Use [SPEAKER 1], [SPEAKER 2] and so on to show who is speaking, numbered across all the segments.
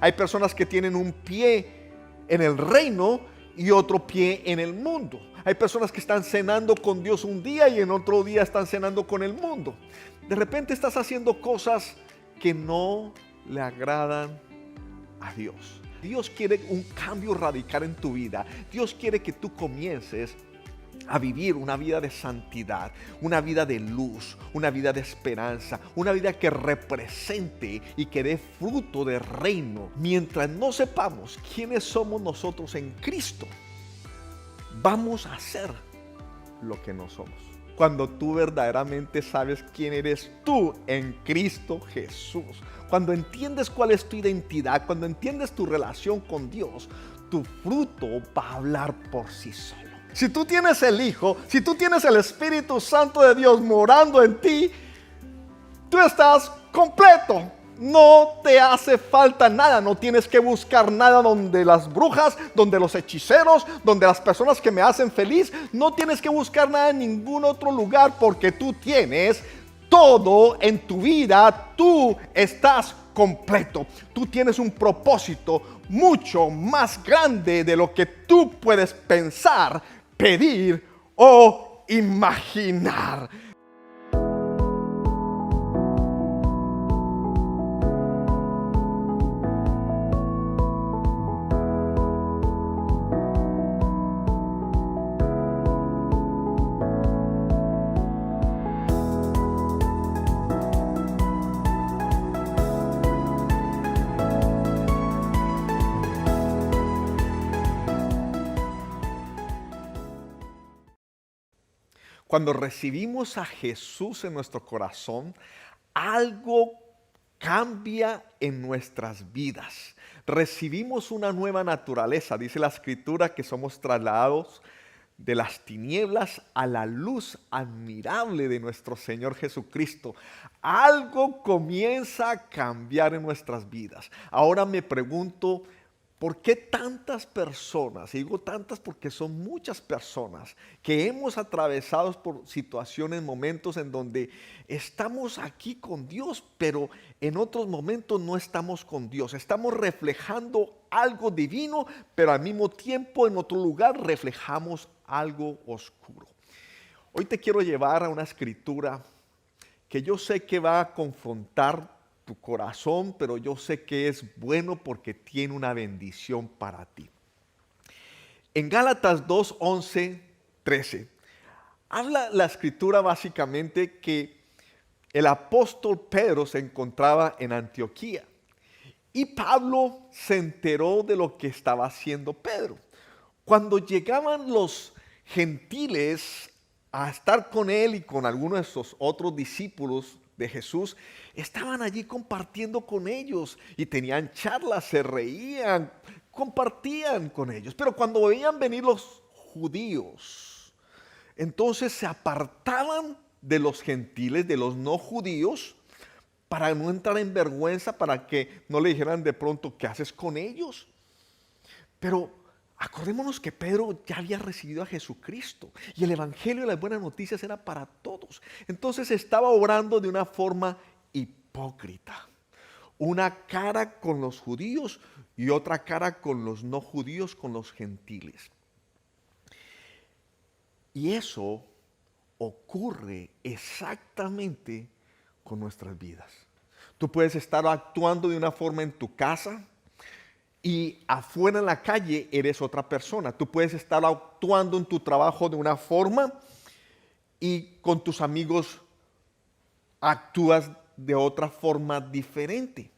[SPEAKER 1] Hay personas que tienen un pie en el reino y otro pie en el mundo. Hay personas que están cenando con Dios un día y en otro día están cenando con el mundo. De repente estás haciendo cosas que no le agradan a Dios. Dios quiere un cambio radical en tu vida. Dios quiere que tú comiences a vivir una vida de santidad, una vida de luz, una vida de esperanza, una vida que represente y que dé fruto de reino. Mientras no sepamos quiénes somos nosotros en Cristo, vamos a hacer lo que no somos. Cuando tú verdaderamente sabes quién eres tú en Cristo Jesús, cuando entiendes cuál es tu identidad, cuando entiendes tu relación con Dios, tu fruto va a hablar por sí solo. Si tú tienes el Hijo, si tú tienes el Espíritu Santo de Dios morando en ti, tú estás completo. No te hace falta nada, no tienes que buscar nada donde las brujas, donde los hechiceros, donde las personas que me hacen feliz. No tienes que buscar nada en ningún otro lugar porque tú tienes todo en tu vida. Tú estás completo. Tú tienes un propósito mucho más grande de lo que tú puedes pensar, pedir o imaginar. Cuando recibimos a Jesús en nuestro corazón, algo cambia en nuestras vidas. Recibimos una nueva naturaleza. Dice la Escritura que somos trasladados de las tinieblas a la luz admirable de nuestro Señor Jesucristo. Algo comienza a cambiar en nuestras vidas. Ahora me pregunto, ¿por qué tantas personas? Y digo tantas porque son muchas personas que hemos atravesado por situaciones, momentos en donde estamos aquí con Dios, pero en otros momentos no estamos con Dios. Estamos reflejando algo divino, pero al mismo tiempo en otro lugar reflejamos algo oscuro. Hoy te quiero llevar a una escritura que yo sé que va a confrontar tu corazón, pero yo sé que es bueno porque tiene una bendición para ti. En Gálatas 2, 11, 13, habla la escritura básicamente que el apóstol Pedro se encontraba en Antioquía y Pablo se enteró de lo que estaba haciendo Pedro. Cuando llegaban los gentiles a estar con él y con algunos de sus otros discípulos de Jesús, estaban allí compartiendo con ellos y tenían charlas, se reían, compartían con ellos. Pero cuando veían venir los judíos, entonces se apartaban de los gentiles, de los no judíos, para no entrar en vergüenza, para que no le dijeran de pronto, ¿qué haces con ellos? Pero acordémonos que Pedro ya había recibido a Jesucristo y el evangelio y las buenas noticias era para todos. Entonces estaba obrando de una forma hipócrita. Una cara con los judíos y otra cara con los no judíos, con los gentiles. Y eso ocurre exactamente con nuestras vidas. Tú puedes estar actuando de una forma en tu casa y afuera en la calle eres otra persona. Tú puedes estar actuando en tu trabajo de una forma y con tus amigos actúas de otra forma diferente.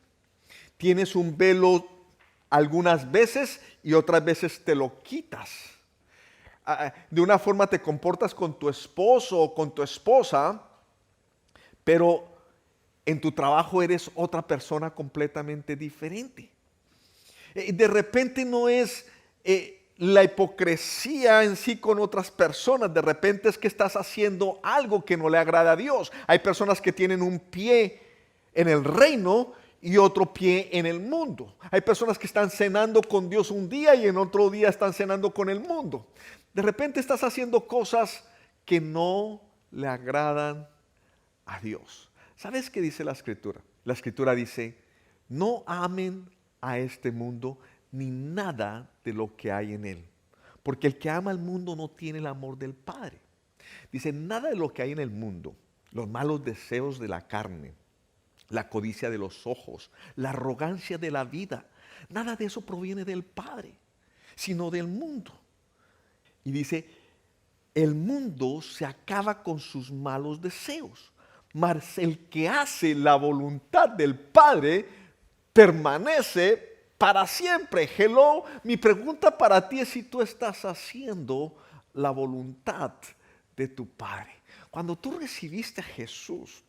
[SPEAKER 1] Tienes un velo algunas veces y otras veces te lo quitas. De una forma te comportas con tu esposo o con tu esposa, pero en tu trabajo eres otra persona completamente diferente. De repente no es la hipocresía en sí con otras personas. De repente es que estás haciendo algo que no le agrada a Dios. Hay personas que tienen un pie en el reino y otro pie en el mundo. Hay personas que están cenando con Dios un día y en otro día están cenando con el mundo. De repente estás haciendo cosas que no le agradan a Dios. ¿Sabes qué dice la Escritura? La Escritura dice, no amen a este mundo, ni nada de lo que hay en él. Porque el que ama al mundo no tiene el amor del Padre. Dice, nada de lo que hay en el mundo, los malos deseos de la carne, la codicia de los ojos, la arrogancia de la vida, nada de eso proviene del Padre, sino del mundo. Y dice, el mundo se acaba con sus malos deseos, mas el que hace la voluntad del Padre permanece para siempre. Hello, mi pregunta para ti es si tú estás haciendo la voluntad de tu Padre. Cuando tú recibiste a Jesús,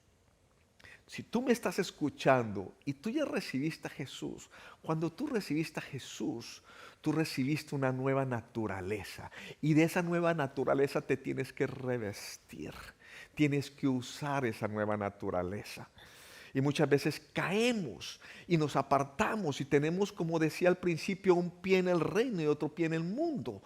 [SPEAKER 1] si tú me estás escuchando y tú ya recibiste a Jesús, cuando tú recibiste a Jesús, tú recibiste una nueva naturaleza. Y de esa nueva naturaleza te tienes que revestir. Tienes que usar esa nueva naturaleza. Y muchas veces caemos y nos apartamos y tenemos, como decía al principio, un pie en el reino y otro pie en el mundo.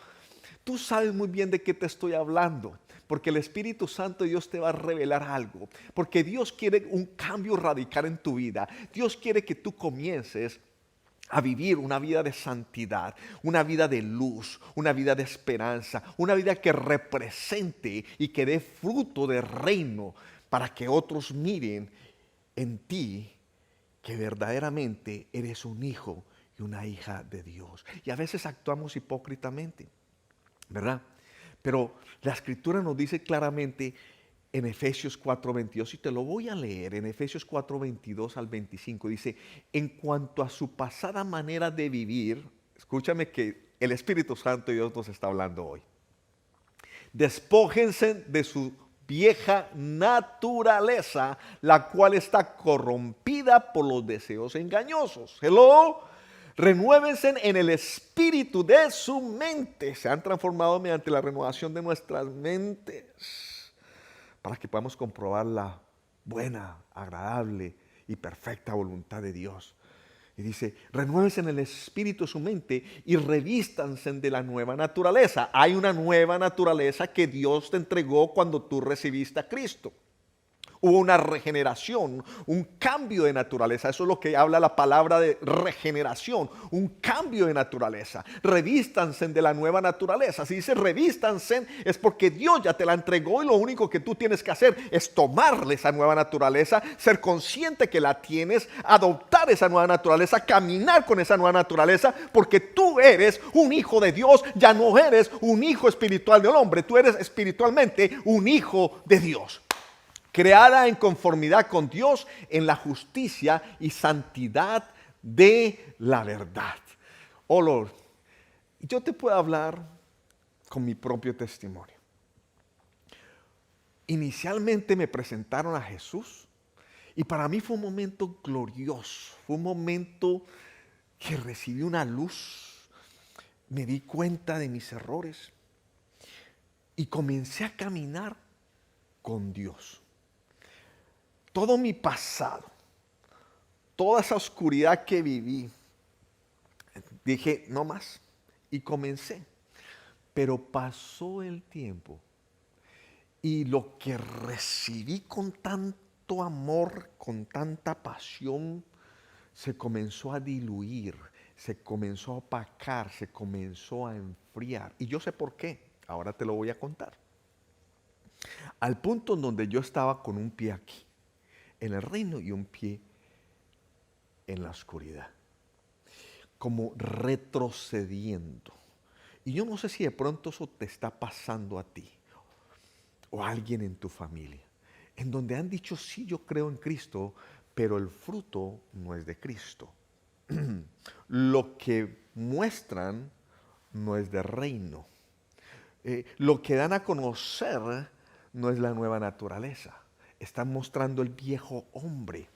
[SPEAKER 1] Tú sabes muy bien de qué te estoy hablando, porque el Espíritu Santo de Dios te va a revelar algo, porque Dios quiere un cambio radical en tu vida. Dios quiere que tú comiences a vivir una vida de santidad, una vida de luz, una vida de esperanza, una vida que represente y que dé fruto de reino para que otros miren en ti que verdaderamente eres un hijo y una hija de Dios. Y a veces actuamos hipócritamente, ¿verdad? Pero la Escritura nos dice claramente en Efesios 4:22, y te lo voy a leer, en Efesios 4:22 al 25, dice, en cuanto a su pasada manera de vivir, escúchame que el Espíritu Santo de Dios nos está hablando hoy, despójense de su vieja naturaleza, la cual está corrompida por los deseos engañosos. Hello. Renuévense en el espíritu de su mente. Se han transformado mediante la renovación de nuestras mentes para que podamos comprobar la buena, agradable y perfecta voluntad de Dios. Y dice, renuévense en el espíritu de su mente y revístanse de la nueva naturaleza. Hay una nueva naturaleza que Dios te entregó cuando tú recibiste a Cristo. Hubo una regeneración, un cambio de naturaleza. Eso es lo que habla la palabra de regeneración, un cambio de naturaleza. Revístanse de la nueva naturaleza. Si dice revístanse es porque Dios ya te la entregó y lo único que tú tienes que hacer es tomarle esa nueva naturaleza, ser consciente que la tienes, adoptar esa nueva naturaleza, caminar con esa nueva naturaleza, porque tú eres un hijo de Dios, ya no eres un hijo espiritual del hombre, tú eres espiritualmente un hijo de Dios. Creada en conformidad con Dios en la justicia y santidad de la verdad. Oh Lord, yo te puedo hablar con mi propio testimonio. Inicialmente me presentaron a Jesús y para mí fue un momento glorioso, fue un momento que recibí una luz, me di cuenta de mis errores y comencé a caminar con Dios. Todo mi pasado, toda esa oscuridad que viví, dije, no más, y comencé. Pero pasó el tiempo y lo que recibí con tanto amor, con tanta pasión, se comenzó a diluir, se comenzó a opacar, se comenzó a enfriar. Y yo sé por qué, ahora te lo voy a contar. Al punto en donde yo estaba con un pie aquí, en el reino, y un pie en la oscuridad, como retrocediendo. Y yo no sé si de pronto eso te está pasando a ti o a alguien en tu familia, en donde han dicho, sí, yo creo en Cristo, pero el fruto no es de Cristo. Lo que muestran no es de reino. Lo que dan a conocer no es la nueva naturaleza. Están mostrando el viejo hombre,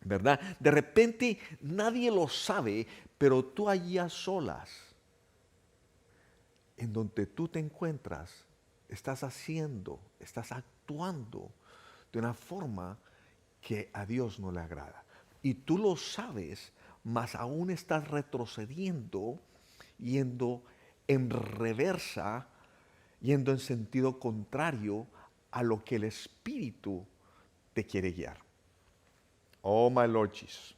[SPEAKER 1] ¿verdad? De repente nadie lo sabe, pero tú allí a solas, en donde tú te encuentras, estás haciendo, estás actuando de una forma que a Dios no le agrada. Y tú lo sabes, mas aún estás retrocediendo, yendo en reversa, yendo en sentido contrario a lo que el Espíritu te quiere guiar. Oh, my Lord Jesus.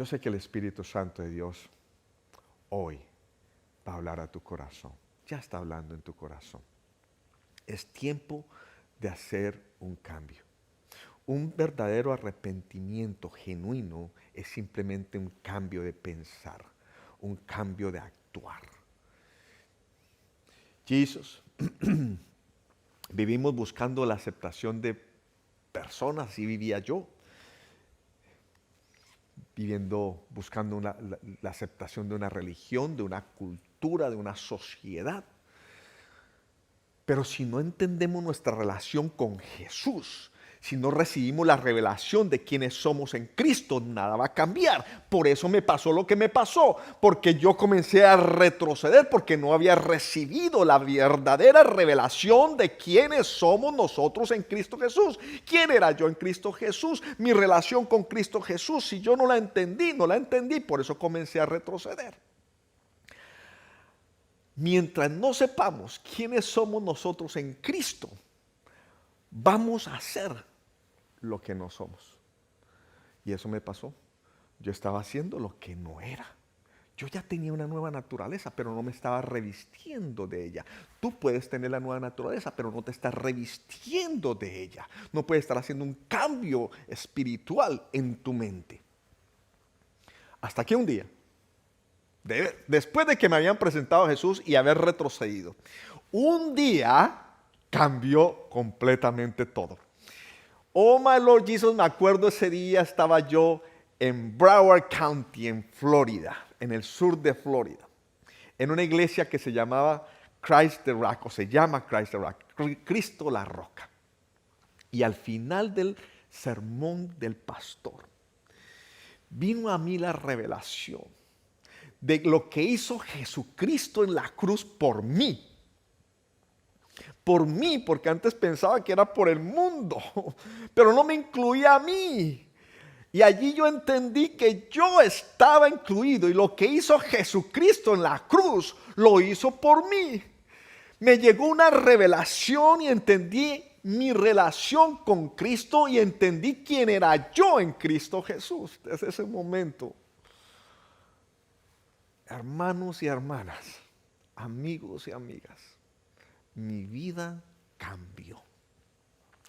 [SPEAKER 1] Yo sé que el Espíritu Santo de Dios hoy va a hablar a tu corazón. Ya está hablando en tu corazón. Es tiempo de hacer un cambio. Un verdadero arrepentimiento genuino es simplemente un cambio de pensar, un cambio de actuar. Jesús, vivimos buscando la aceptación de personas, así vivía yo, buscando la aceptación de una religión, de una cultura, de una sociedad. Pero si no entendemos nuestra relación con Jesús, si no recibimos la revelación de quiénes somos en Cristo, nada va a cambiar. Por eso me pasó lo que me pasó, porque yo comencé a retroceder, porque no había recibido la verdadera revelación de quiénes somos nosotros en Cristo Jesús. ¿Quién era yo en Cristo Jesús? Mi relación con Cristo Jesús, si yo no la entendí, por eso comencé a retroceder. Mientras no sepamos quiénes somos nosotros en Cristo, vamos a hacer lo que no somos. Y eso me pasó. Yo estaba haciendo lo que no era. Yo ya tenía una nueva naturaleza, pero no me estaba revistiendo de ella. Tú puedes tener la nueva naturaleza, pero no te estás revistiendo de ella. No puedes estar haciendo un cambio espiritual en tu mente. Hasta que un día, después de que me habían presentado a Jesús y haber retrocedido, un día cambió completamente todo. Oh my Lord Jesus, me acuerdo ese día estaba yo en Broward County, en Florida, en el sur de Florida, en una iglesia que se llamaba Christ the Rock, o se llama Christ the Rock, Cristo la Roca. Y al final del sermón del pastor, vino a mí la revelación de lo que hizo Jesucristo en la cruz por mí. Por mí, porque antes pensaba que era por el mundo, pero no me incluía a mí. Y allí yo entendí que yo estaba incluido y lo que hizo Jesucristo en la cruz lo hizo por mí. Me llegó una revelación y entendí mi relación con Cristo y entendí quién era yo en Cristo Jesús. Desde ese momento, hermanos y hermanas, amigos y amigas, mi vida cambió.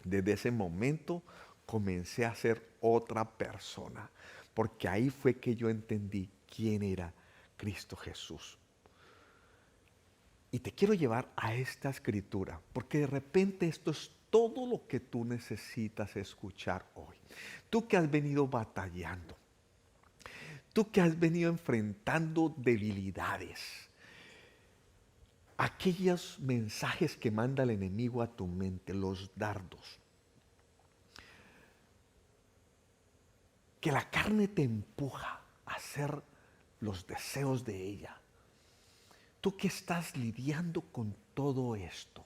[SPEAKER 1] Desde ese momento comencé a ser otra persona, porque ahí fue que yo entendí quién era Cristo Jesús. Y te quiero llevar a esta escritura, porque de repente esto es todo lo que tú necesitas escuchar hoy. Tú que has venido batallando, tú que has venido enfrentando debilidades, aquellos mensajes que manda el enemigo a tu mente, los dardos. Que la carne te empuja a hacer los deseos de ella. Tú que estás lidiando con todo esto.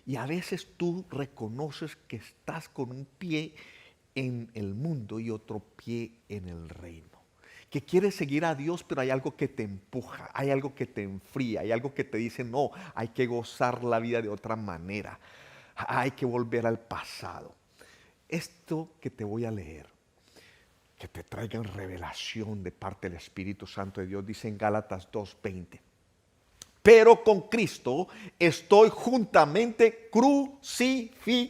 [SPEAKER 1] Y a veces tú reconoces que estás con un pie en el mundo y otro pie en el reino. Que quieres seguir a Dios, pero hay algo que te empuja, hay algo que te enfría, hay algo que te dice, no, hay que gozar la vida de otra manera, hay que volver al pasado. Esto que te voy a leer, que te traigan revelación de parte del Espíritu Santo de Dios, dice en Gálatas 2:20. Pero con Cristo estoy juntamente crucificado.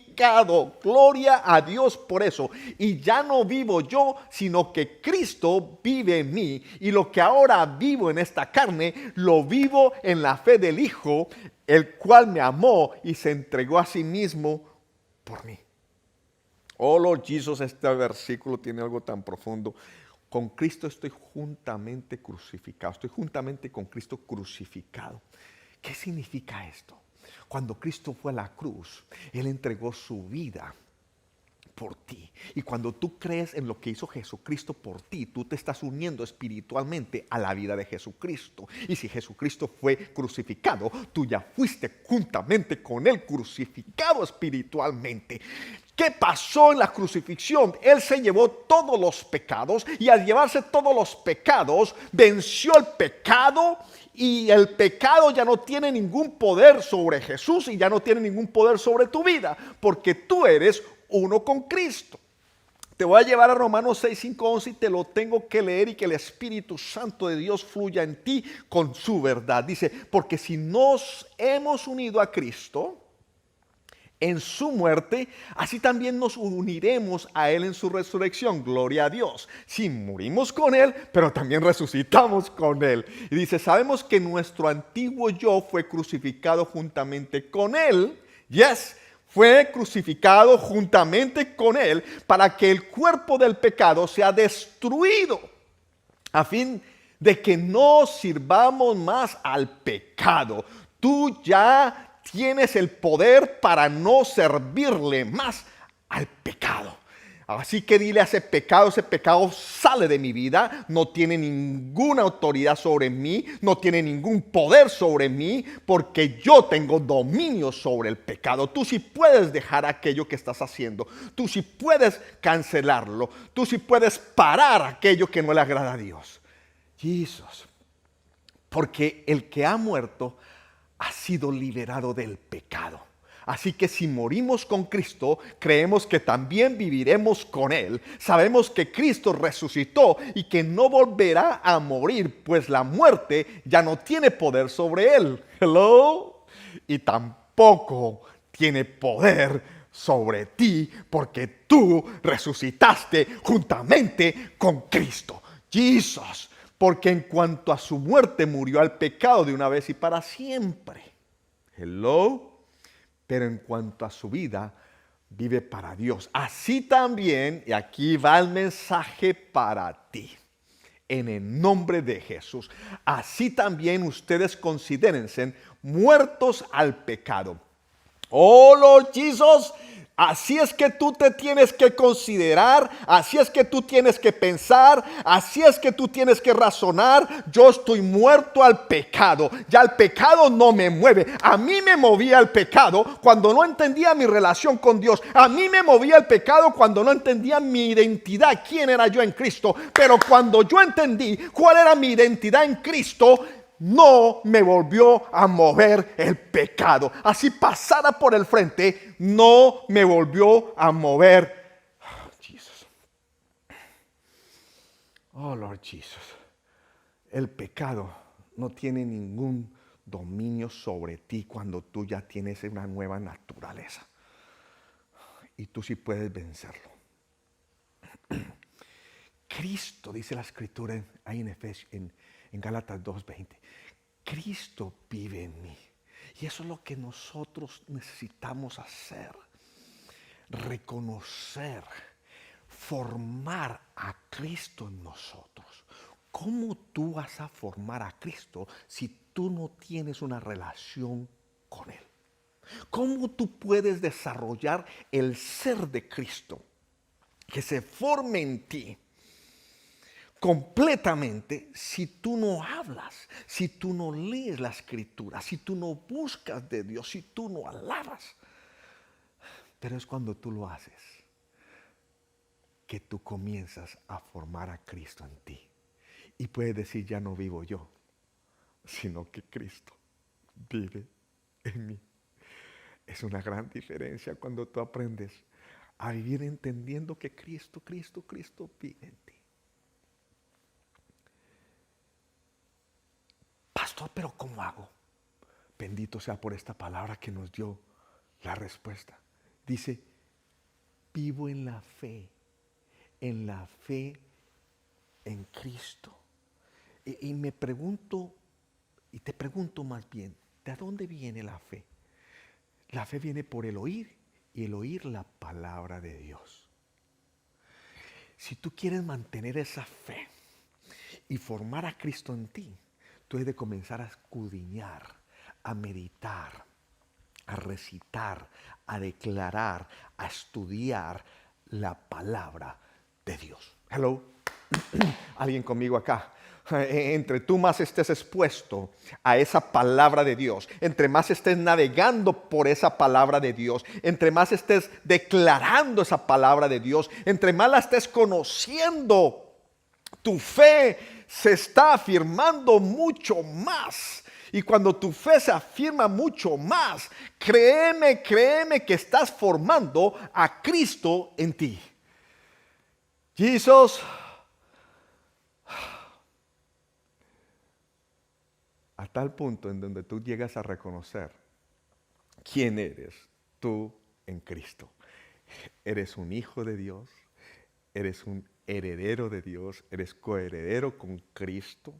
[SPEAKER 1] Gloria a Dios por eso. Y ya no vivo yo, sino que Cristo vive en mí. Y lo que ahora vivo en esta carne, lo vivo en la fe del Hijo, el cual me amó y se entregó a sí mismo por mí. Oh Lord Jesus, este versículo tiene algo tan profundo. Con Cristo estoy juntamente crucificado. Estoy juntamente con Cristo crucificado. ¿Qué significa esto? Cuando Cristo fue a la cruz, Él entregó su vida por ti. Y cuando tú crees en lo que hizo Jesucristo por ti, tú te estás uniendo espiritualmente a la vida de Jesucristo. Y si Jesucristo fue crucificado, tú ya fuiste juntamente con Él crucificado espiritualmente. ¿Qué pasó en la crucifixión? Él se llevó todos los pecados y al llevarse todos los pecados, venció el pecado y el pecado ya no tiene ningún poder sobre Jesús y ya no tiene ningún poder sobre tu vida porque tú eres uno con Cristo. Te voy a llevar a Romanos 6, 5, 11 y te lo tengo que leer y que el Espíritu Santo de Dios fluya en ti con su verdad. Dice, porque si nos hemos unido a Cristo en su muerte, así también nos uniremos a Él en su resurrección. Gloria a Dios. Sí, morimos con Él, pero también resucitamos con Él. Y dice, sabemos que nuestro antiguo yo fue crucificado juntamente con Él. Yes, fue crucificado juntamente con Él para que el cuerpo del pecado sea destruido, a fin de que no sirvamos más al pecado. Tú ya tienes el poder para no servirle más al pecado. Así que dile a ese pecado sale de mi vida, no tiene ninguna autoridad sobre mí, no tiene ningún poder sobre mí, porque yo tengo dominio sobre el pecado. Tú sí puedes dejar aquello que estás haciendo, tú sí puedes cancelarlo, tú sí puedes parar aquello que no le agrada a Dios. Jesús, porque el que ha muerto ha sido liberado del pecado. Así que si morimos con Cristo, creemos que también viviremos con Él. Sabemos que Cristo resucitó y que no volverá a morir, pues la muerte ya no tiene poder sobre Él. Hello. Y tampoco tiene poder sobre ti, porque tú resucitaste juntamente con Cristo. Jesús. Porque en cuanto a su muerte murió al pecado de una vez y para siempre. Hello. Pero en cuanto a su vida, vive para Dios. Así también, y aquí va el mensaje para ti, en el nombre de Jesús. Así también ustedes considérense muertos al pecado. Oh Lord Jesus, así es que tú te tienes que considerar, así es que tú tienes que pensar, así es que tú tienes que razonar. Yo estoy muerto al pecado, ya el pecado no me mueve. A mí me movía el pecado cuando no entendía mi relación con Dios. A mí me movía el pecado cuando no entendía mi identidad, quién era yo en Cristo. Pero cuando yo entendí cuál era mi identidad en Cristo, no me volvió a mover el pecado. Así pasara por el frente, no me volvió a mover. Oh, Jesus. Oh, Lord Jesus. El pecado no tiene ningún dominio sobre ti cuando tú ya tienes una nueva naturaleza. Y tú sí puedes vencerlo. Cristo, dice la Escritura ahí en Efesios, en Gálatas 2:20. Cristo vive en mí. Y eso es lo que nosotros necesitamos hacer. Reconocer, formar a Cristo en nosotros. ¿Cómo tú vas a formar a Cristo si tú no tienes una relación con Él? ¿Cómo tú puedes desarrollar el ser de Cristo que se forme en ti completamente si tú no hablas, si tú no lees la Escritura, si tú no buscas de Dios, si tú no alabas? Pero es cuando tú lo haces que tú comienzas a formar a Cristo en ti. Y puedes decir, ya no vivo yo, sino que Cristo vive en mí. Es una gran diferencia cuando tú aprendes a vivir entendiendo que Cristo vive en ti. Pastor, pero ¿cómo hago? Bendito sea por esta palabra que nos dio la respuesta. Dice, vivo en la fe en Cristo. Y me pregunto, y te pregunto más bien, ¿de dónde viene la fe? La fe viene por el oír, y el oír la palabra de Dios. Si tú quieres mantener esa fe y formar a Cristo en ti, tú debes de comenzar a escudriñar, a meditar, a recitar, a declarar, a estudiar la palabra de Dios. Hello. ¿Alguien conmigo acá? Entre tú más estés expuesto a esa palabra de Dios, entre más estés navegando por esa palabra de Dios, entre más estés declarando esa palabra de Dios, entre más la estés conociendo, tu fe se está afirmando mucho más. Y cuando tu fe se afirma mucho más, créeme que estás formando a Cristo en ti. Jesús, a tal punto en donde tú llegas a reconocer quién eres tú en Cristo. Eres un hijo de Dios, eres un heredero de Dios, eres coheredero con Cristo,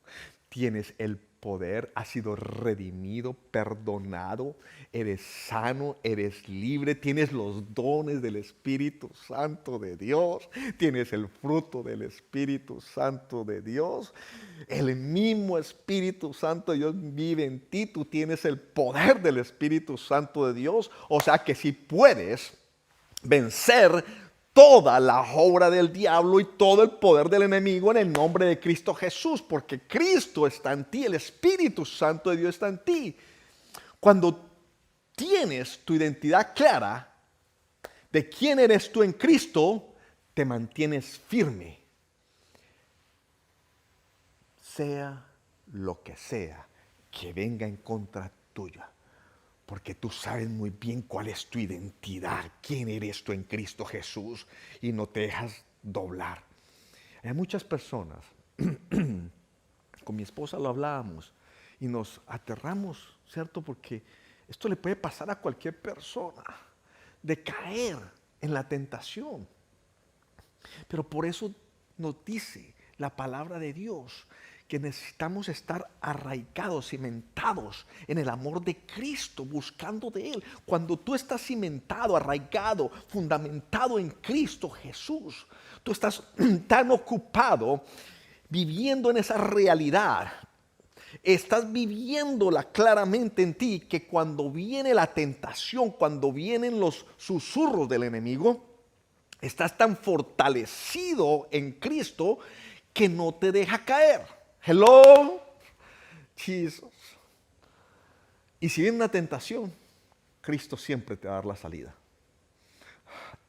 [SPEAKER 1] tienes el poder, has sido redimido, perdonado, eres sano, eres libre, tienes los dones del Espíritu Santo de Dios, tienes el fruto del Espíritu Santo de Dios, el mismo Espíritu Santo de Dios vive en ti, tú tienes el poder del Espíritu Santo de Dios, o sea que si puedes vencer toda la obra del diablo y todo el poder del enemigo en el nombre de Cristo Jesús, porque Cristo está en ti, el Espíritu Santo de Dios está en ti. Cuando tienes tu identidad clara de quién eres tú en Cristo, te mantienes firme, sea lo que sea que venga en contra tuya. Porque tú sabes muy bien cuál es tu identidad, quién eres tú en Cristo Jesús y no te dejas doblar. Hay muchas personas, con mi esposa lo hablábamos y nos aterramos, ¿cierto? Porque esto le puede pasar a cualquier persona, de caer en la tentación. Pero por eso nos dice la palabra de Dios que necesitamos estar arraigados, cimentados en el amor de Cristo, buscando de Él. Cuando tú estás cimentado, arraigado, fundamentado en Cristo Jesús, tú estás tan ocupado viviendo en esa realidad, estás viviéndola claramente en ti, que cuando viene la tentación, cuando vienen los susurros del enemigo, estás tan fortalecido en Cristo que no te deja caer. Hello, Jesus. Y si viene una tentación, Cristo siempre te va a dar la salida.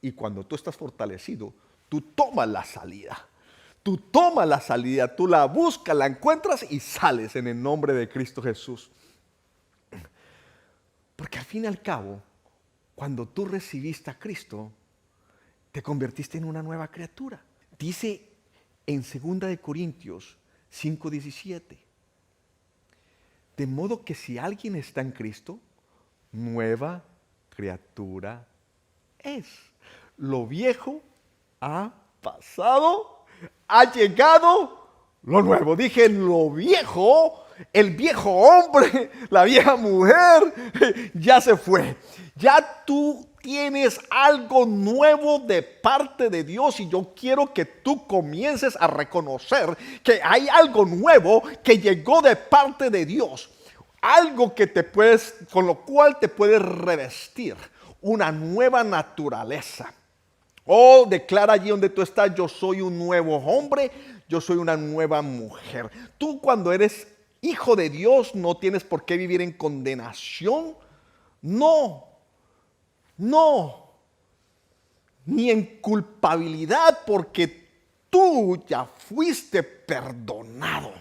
[SPEAKER 1] Y cuando tú estás fortalecido, tú tomas la salida. Tú tomas la salida, tú la buscas, la encuentras y sales en el nombre de Cristo Jesús. Porque al fin y al cabo, cuando tú recibiste a Cristo, te convertiste en una nueva criatura. Dice en 2 de Corintios 5:17. De modo que si alguien está en Cristo, nueva criatura es. Lo viejo ha pasado, ha llegado lo nuevo. Dije lo viejo, el viejo hombre, la vieja mujer, ya se fue. Ya tú tienes algo nuevo de parte de Dios y yo quiero que tú comiences a reconocer que hay algo nuevo que llegó de parte de Dios. Algo que te puedes, con lo cual te puedes revestir una nueva naturaleza. Oh, declara allí donde tú estás: yo soy un nuevo hombre, yo soy una nueva mujer. Tú, cuando eres hijo de Dios, no tienes por qué vivir en condenación. No, no, ni en culpabilidad, porque tú ya fuiste perdonado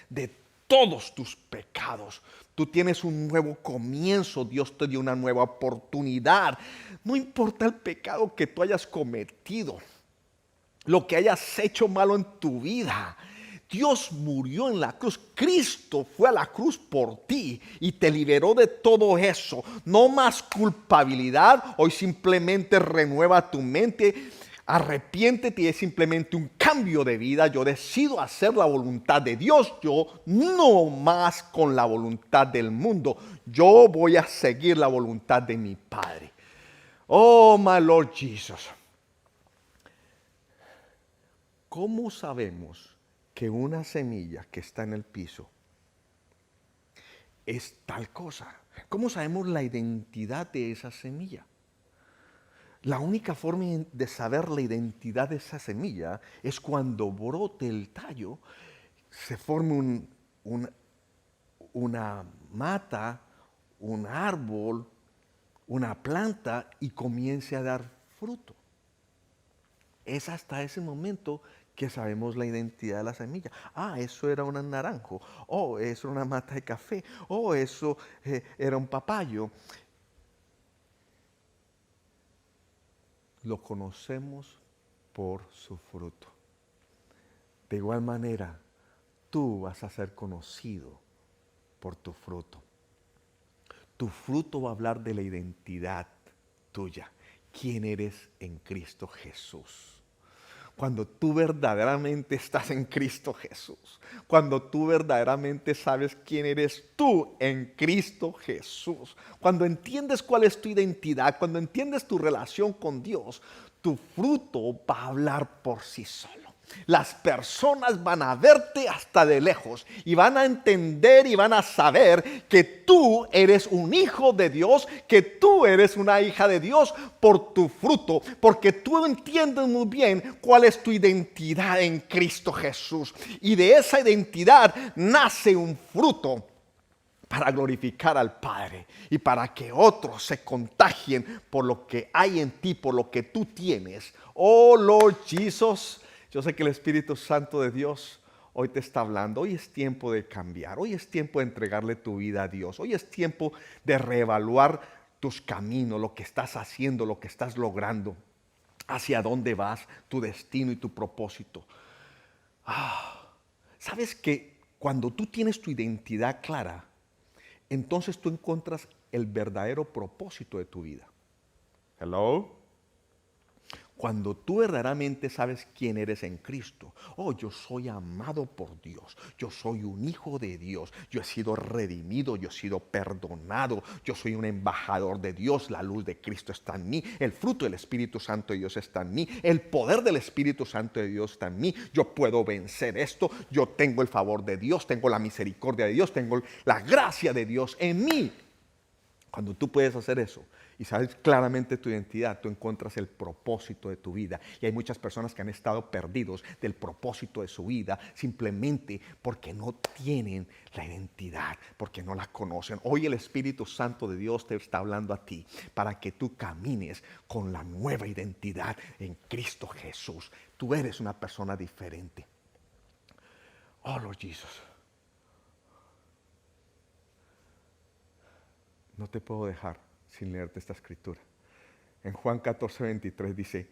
[SPEAKER 1] de todos tus pecados. Tú tienes un nuevo comienzo, Dios te dio una nueva oportunidad. No importa el pecado que tú hayas cometido, lo que hayas hecho malo en tu vida, Dios murió en la cruz. Cristo fue a la cruz por ti y te liberó de todo eso. No más culpabilidad. Hoy simplemente renueva tu mente. Arrepiéntete y es simplemente un cambio de vida. Yo decido hacer la voluntad de Dios. Yo no más con la voluntad del mundo. Yo voy a seguir la voluntad de mi Padre. Oh, my Lord Jesus. ¿Cómo sabemos que una semilla que está en el piso es tal cosa? ¿Cómo sabemos la identidad de esa semilla? La única forma de saber la identidad de esa semilla es cuando brote el tallo, se forme una mata, un árbol, una planta y comience a dar fruto. Es hasta ese momento que sabemos la identidad de la semilla. Ah, eso era un naranjo. Oh, eso era una mata de café. Oh, eso era un papayo. Lo conocemos por su fruto. De igual manera, tú vas a ser conocido por tu fruto. Tu fruto va a hablar de la identidad tuya. ¿Quién eres en Cristo Jesús? Cuando tú verdaderamente estás en Cristo Jesús, cuando tú verdaderamente sabes quién eres tú en Cristo Jesús, cuando entiendes cuál es tu identidad, cuando entiendes tu relación con Dios, tu fruto va a hablar por sí solo. Las personas van a verte hasta de lejos y van a entender y van a saber que tú eres un hijo de Dios, que tú eres una hija de Dios por tu fruto, porque tú entiendes muy bien cuál es tu identidad en Cristo Jesús. Y de esa identidad nace un fruto para glorificar al Padre y para que otros se contagien por lo que hay en ti, por lo que tú tienes. Oh Lord Jesus. Yo sé que el Espíritu Santo de Dios hoy te está hablando. Hoy es tiempo de cambiar. Hoy es tiempo de entregarle tu vida a Dios. Hoy es tiempo de reevaluar tus caminos, lo que estás haciendo, lo que estás logrando, hacia dónde vas, tu destino y tu propósito. ¿Sabes que cuando tú tienes tu identidad clara, entonces tú encuentras el verdadero propósito de tu vida? Hello. Cuando tú verdaderamente sabes quién eres en Cristo. Oh, yo soy amado por Dios. Yo soy un hijo de Dios. Yo he sido redimido. Yo he sido perdonado. Yo soy un embajador de Dios. La luz de Cristo está en mí. El fruto del Espíritu Santo de Dios está en mí. El poder del Espíritu Santo de Dios está en mí. Yo puedo vencer esto. Yo tengo el favor de Dios. Tengo la misericordia de Dios. Tengo la gracia de Dios en mí. Cuando tú puedes hacer eso y sabes claramente tu identidad, tú encuentras el propósito de tu vida. Y hay muchas personas que han estado perdidos del propósito de su vida simplemente porque no tienen la identidad, porque no la conocen. Hoy el Espíritu Santo de Dios te está hablando a ti para que tú camines con la nueva identidad en Cristo Jesús. Tú eres una persona diferente. Oh, Lord Jesus. No te puedo dejar sin leerte esta escritura. En Juan 14:23 dice,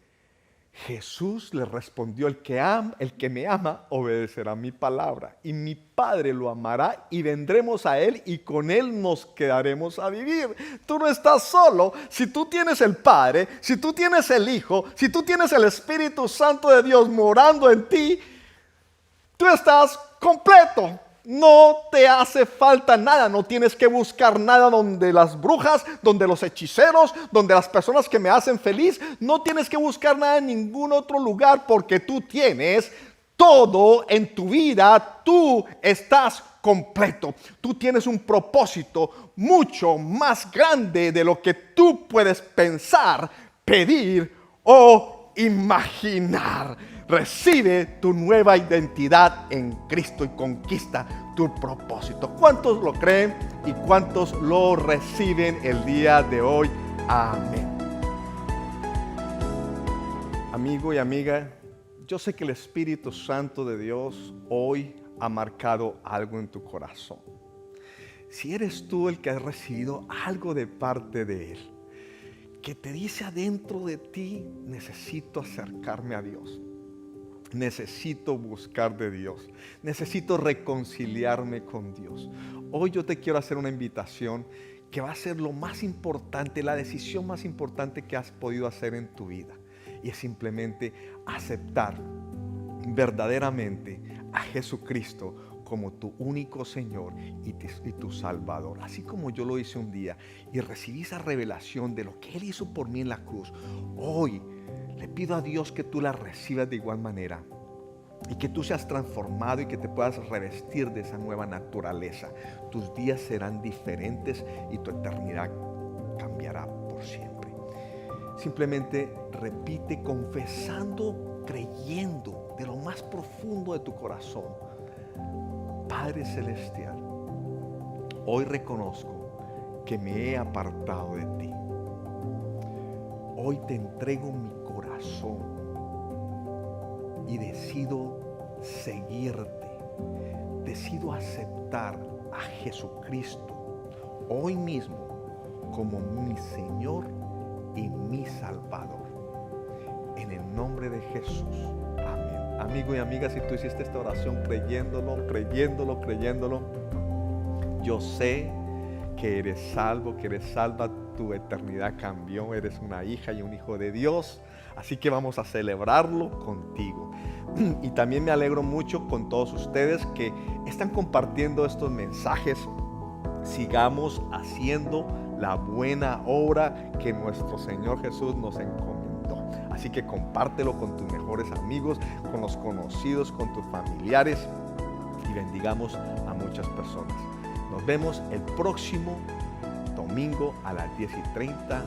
[SPEAKER 1] Jesús le respondió, el que me ama obedecerá mi palabra, y mi Padre lo amará, y vendremos a Él, y con Él nos quedaremos a vivir. Tú no estás solo. Si tú tienes el Padre, si tú tienes el Hijo, si tú tienes el Espíritu Santo de Dios morando en ti, tú estás completo. No te hace falta nada, no tienes que buscar nada donde las brujas, donde los hechiceros, donde las personas que me hacen feliz. No tienes que buscar nada en ningún otro lugar porque tú tienes todo en tu vida. Tú estás completo. Tú tienes un propósito mucho más grande de lo que tú puedes pensar, pedir o imaginar. Recibe tu nueva identidad en Cristo y conquista tu propósito. ¿Cuántos lo creen y cuántos lo reciben el día de hoy? Amén. Amigo y amiga, yo sé que el Espíritu Santo de Dios hoy ha marcado algo en tu corazón. Si eres tú el que has recibido algo de parte de Él, que te dice adentro de ti, necesito acercarme a Dios. Necesito buscar de Dios. Necesito reconciliarme con Dios. Hoy yo te quiero hacer una invitación que va a ser lo más importante, la decisión más importante que has podido hacer en tu vida. Y es simplemente aceptar verdaderamente a Jesucristo como tu único Señor y tu Salvador. Así como yo lo hice un día y recibí esa revelación de lo que Él hizo por mí en la cruz. Hoy le pido a Dios que tú la recibas de igual manera y que tú seas transformado y que te puedas revestir de esa nueva naturaleza. Tus días serán diferentes y tu eternidad cambiará por siempre. Simplemente repite confesando, creyendo de lo más profundo de tu corazón. Padre Celestial, hoy reconozco que me he apartado de ti. Hoy te entrego mi corazón y decido seguirte. Decido aceptar a Jesucristo hoy mismo como mi Señor y mi Salvador. En el nombre de Jesús. Amén. amigo y amiga, si tú hiciste esta oración creyéndolo, yo sé que eres salvo, que eres salva, tu eternidad cambió, eres una hija y un hijo de Dios, así que vamos a celebrarlo contigo. Y también me alegro mucho con todos ustedes que están compartiendo estos mensajes. Sigamos haciendo la buena obra que nuestro Señor Jesús nos encomendó. Así que compártelo con tus mejores amigos, con los conocidos, con tus familiares y bendigamos a muchas personas. Nos vemos el próximo domingo a las 10:30